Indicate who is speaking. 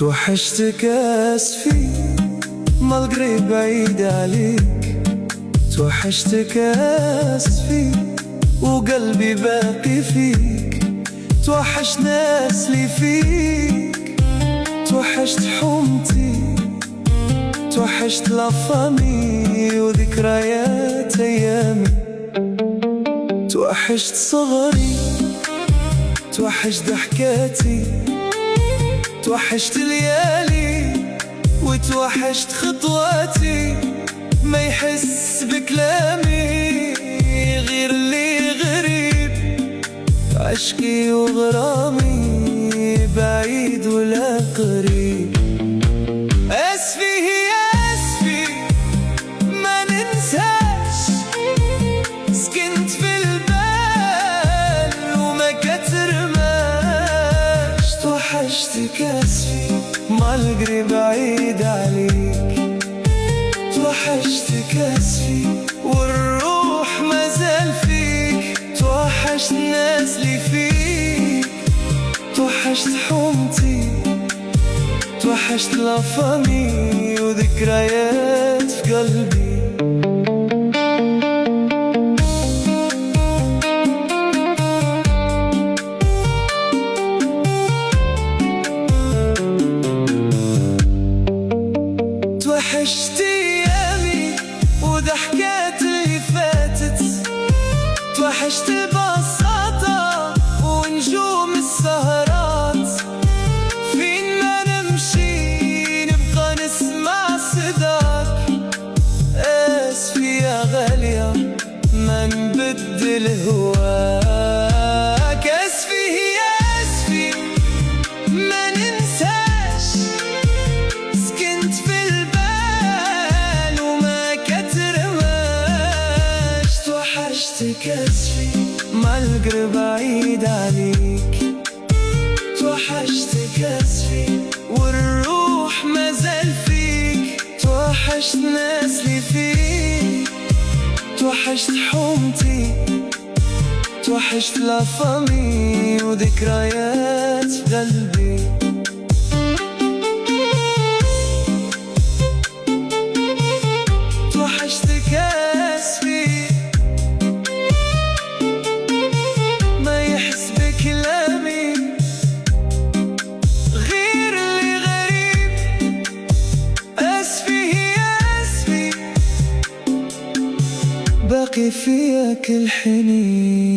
Speaker 1: توحشتك اسفي مالقري بعيد عليك. توحشتك اسفي وقلبي باقي فيك. توحشت ناس لي فيك، توحشت حومتي، توحشت لافامي وذكريات ايامي. توحشت صغري، توحشت ضحكاتي، توحشت ليالي وتوحشت خطواتي. ما يحس بكلامي غير اللي غريب، عشقي وغرامي بعيد ولا قريب. اسفي هي اسفي ما ننساش، سكنت في البال وما كترماش. توحشتك اسفي مالقري بعيد عليك. توحشتك اسفي والروح مازال فيك. توحشت الناس لي فيك، توحشت حومتي، توحشت لافامي وذكريات في قلبي. توحشت ايامي وضحكات اللي فاتت، توحشت البساطة ونجوم السهرات. فين ما نمشي نبقى نسمع صداك. اسفي يا غالية ما نبدل هواك. اسفي هي اسفي ما ننساش، سكنت في البال وما كترماش. توحشتك اسفي مالقري بعيد عليك. توحشتك اسفي والروح مازال فيك. توحشت ناس لي فيك، توحشت حومتي، توحشت لافامي وذكريات في قلبي. توحشتك اسفي ما يحس بكلامي غير اللي غريب. اسفي هي اسفي باقي فيك الحنين.